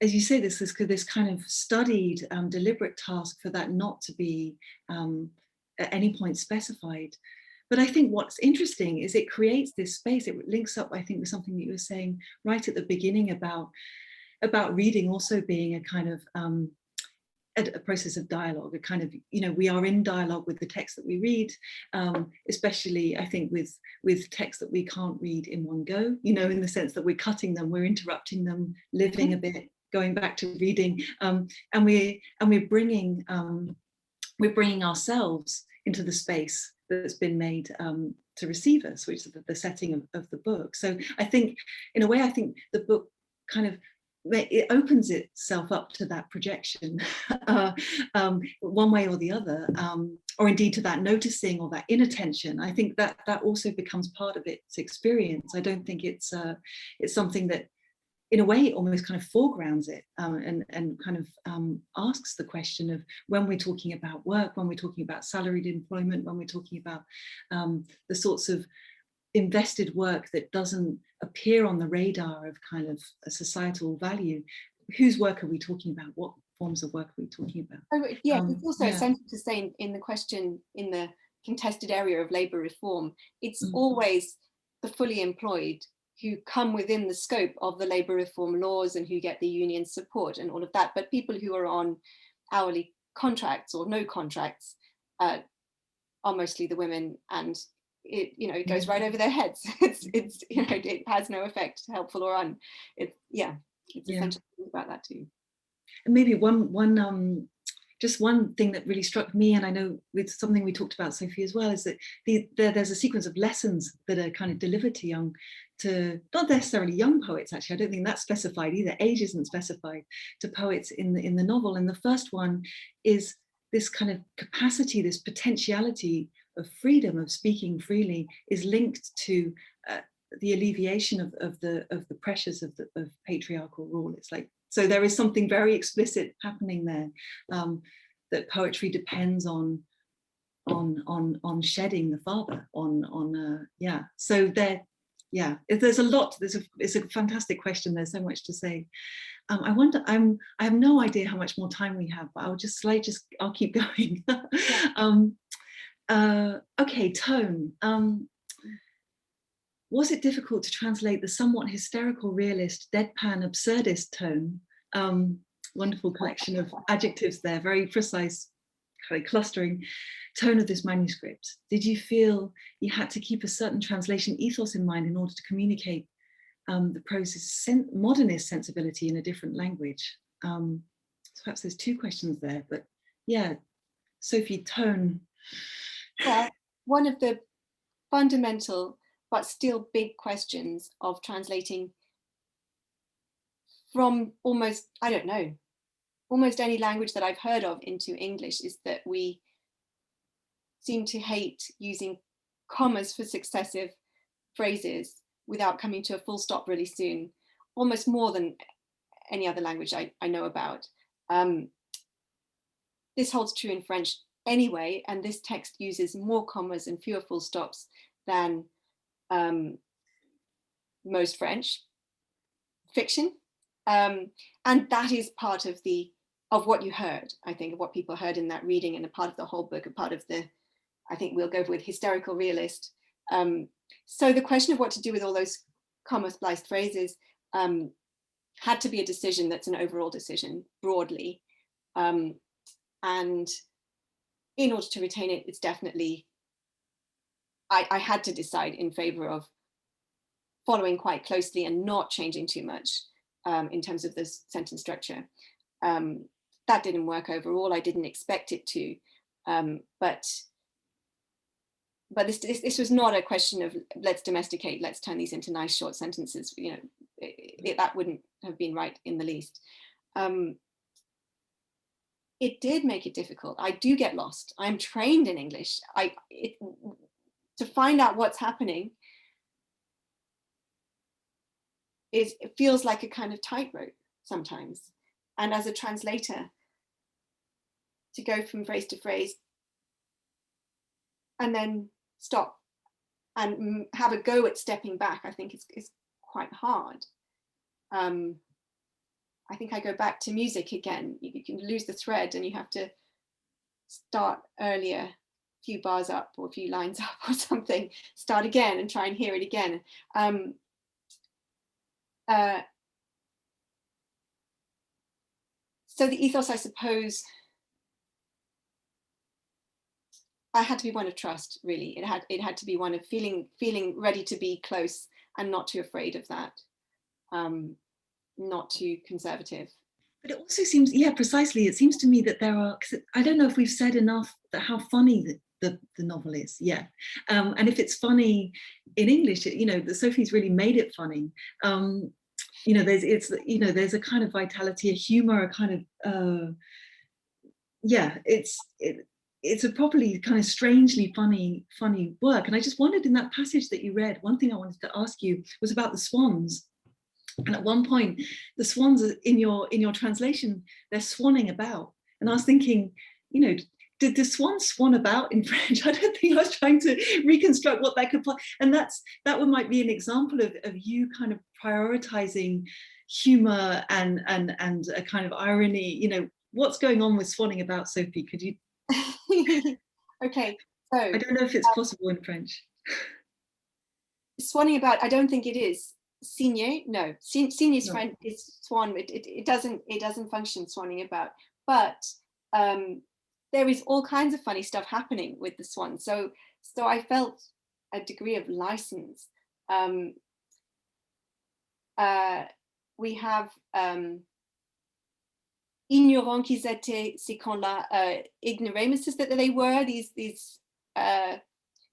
As you say, this kind of studied, deliberate task for that not to be at any point specified. But I think what's interesting is it creates this space. It links up, I think, with something that you were saying right at the beginning about reading also being a kind of a process of dialogue, a kind of, we are in dialogue with the text that we read, especially I think with texts that we can't read in one go, in the sense that we're cutting them, we're interrupting them, living a bit, going back to reading, and we're bringing ourselves into the space that's been made to receive us, which is the setting of the book. So I think, in a way, the book kind of it opens itself up to that projection, one way or the other, or indeed to that noticing or that inattention. I think that also becomes part of its experience. I don't think it's something that, in a way, almost kind of foregrounds it, and kind of asks the question of, when we're talking about work, when we're talking about salaried employment, when we're talking about the sorts of invested work that doesn't appear on the radar of kind of a societal value, whose work are we talking about? What forms of work are we talking about? It's also essential to say in the question, in the contested area of labour reform, it's always the fully employed who come within the scope of the labour reform laws and who get the union support and all of that. But people who are on hourly contracts or no contracts are mostly the women, and it goes right over their heads. It has no effect, helpful or un. It's essential to think about that too. And maybe just one thing that really struck me, and I know with something we talked about, Sophie, as well, is that there's a sequence of lessons that are kind of delivered to not necessarily young poets, actually. I don't think that's specified either. Age isn't specified, to poets in the novel. And the first one is this kind of capacity, this potentiality of freedom, of speaking freely, is linked to the alleviation of the pressures of patriarchal rule. It's like, so there is something very explicit happening there, that poetry depends on shedding the father, So there's a lot. It's a fantastic question. There's so much to say. I wonder. I have no idea how much more time we have, but I'll keep going. Okay, tone. Was it difficult to translate the somewhat hysterical, realist, deadpan, absurdist tone? Wonderful collection of adjectives there, very precise, kind of clustering tone of this manuscript. Did you feel you had to keep a certain translation ethos in mind in order to communicate the prose's modernist sensibility in a different language? So perhaps there's two questions there, but yeah, Sophie, tone. Well, one of the fundamental but still big questions of translating from almost any language that I've heard of into English is that we seem to hate using commas for successive phrases without coming to a full stop really soon, almost more than any other language I know about. This holds true in French anyway, and this text uses more commas and fewer full stops than most French fiction. And that is part of what you heard, I think, of what people heard in that reading, and a part of the whole book, a part of the, I think we'll go with hysterical realist. So the question of what to do with all those comma spliced phrases had to be a decision that's an overall decision broadly. And in order to retain it, it's definitely, I had to decide in favor of following quite closely and not changing too much in terms of this sentence structure. That didn't work overall. I didn't expect it to, but this was not a question of let's domesticate, let's turn these into nice short sentences. You know, that wouldn't have been right in the least. It did make it difficult. I do get lost. I'm trained in English. To find out what's happening it feels like a kind of tightrope sometimes. And as a translator, to go from phrase to phrase and then stop and have a go at stepping back, I think is quite hard. I think I go back to music again. You can lose the thread and you have to start earlier, a few bars up or a few lines up or something, start again and try and hear it again. So the ethos, I suppose, I had to be one of trust, really. It had to be one of feeling ready to be close and not too afraid of that, not too conservative. But it also seems, yeah, precisely. It seems to me that there are, I don't know if we've said enough that how funny the novel is yet. And if it's funny in English, you know, Sophie's really made it funny. You know, there's a kind of vitality, a humor, a kind of, yeah, it's a properly kind of strangely funny work. And I just wondered, in that passage that you read, one thing I wanted to ask you was about the swans. And at one point, the swans in your translation, they're swanning about. And I was thinking, you know, did the swans swan about in French? I don't think I was trying to reconstruct what that could. And that one might be an example of you kind of prioritizing humor and a kind of irony. You know, what's going on with swanning about, Sophie? Could you? Okay, so I don't know if it's possible in French. Swanning about, I don't think it is. Signer, no. Signer is No. French, is swan. It doesn't function swanning about. But there is all kinds of funny stuff happening with the swan. So I felt a degree of license. We have ignorants qu'ils étaient ces camps-là, ignoramuses that they were, these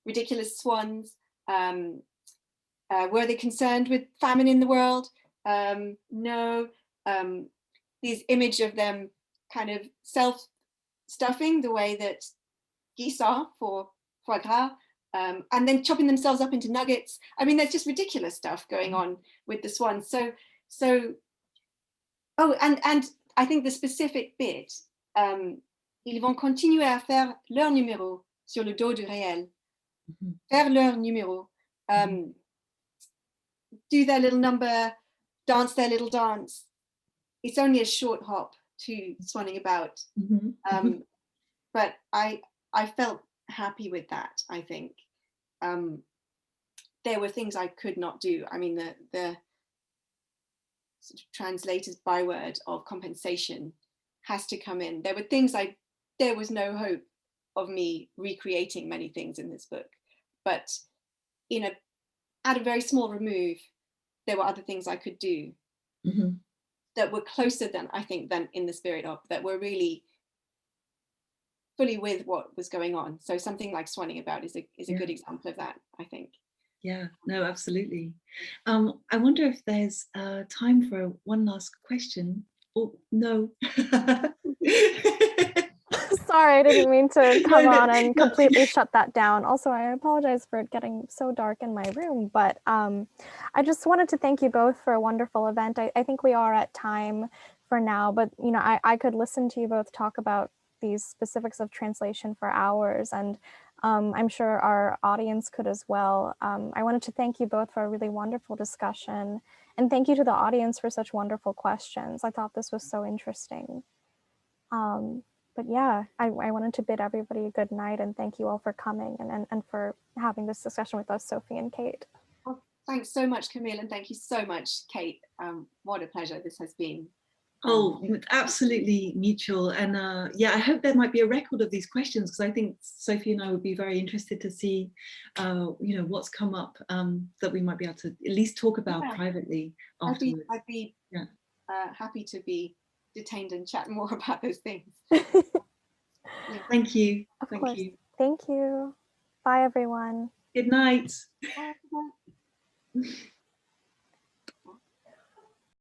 ridiculous swans. Were they concerned with famine in the world? No. These image of them kind of self-stuffing the way that geese are for foie gras, and then chopping themselves up into nuggets. I mean, there's just ridiculous stuff going on with the swans. So oh, and I think the specific bit, ils vont continuer à faire leur numéro sur le dos du réel. Faire leur numéro. Do their little number, dance their little dance. It's only a short hop to swanning about. But I felt happy with that, I think. There were things I could not do. I mean, the sort of translator's byword of compensation has to come in. There were things there was no hope of me recreating many things in this book, but at a very small remove, there were other things I could do that were closer than in the spirit of, that were really fully with what was going on. So something like Swanning About is a good example of that, I think. Yeah, no, absolutely. I wonder if there's time for one last question. Oh, no. Sorry, I didn't mean to come No, on and no. completely shut that down. Also, I apologize for it getting so dark in my room, but I just wanted to thank you both for a wonderful event. I think we are at time for now, but you know, I could listen to you both talk about these specifics of translation for hours, and I'm sure our audience could as well. I wanted to thank you both for a really wonderful discussion, and thank you to the audience for such wonderful questions. I thought this was so interesting. But yeah, I wanted to bid everybody a good night and thank you all for coming and for having this discussion with us, Sophie and Kate. Well, thanks so much, Camille, and thank you so much, Kate. What a pleasure this has been. Oh, absolutely mutual. And yeah, I hope there might be a record of these questions, because I think Sophie and I would be very interested to see, you know, what's come up that we might be able to at least talk about privately afterwards. I'd be happy to be detained and chat more about those things. Yeah. Thank you. Of Thank course. you. Thank you. Bye, everyone. Good night. Bye.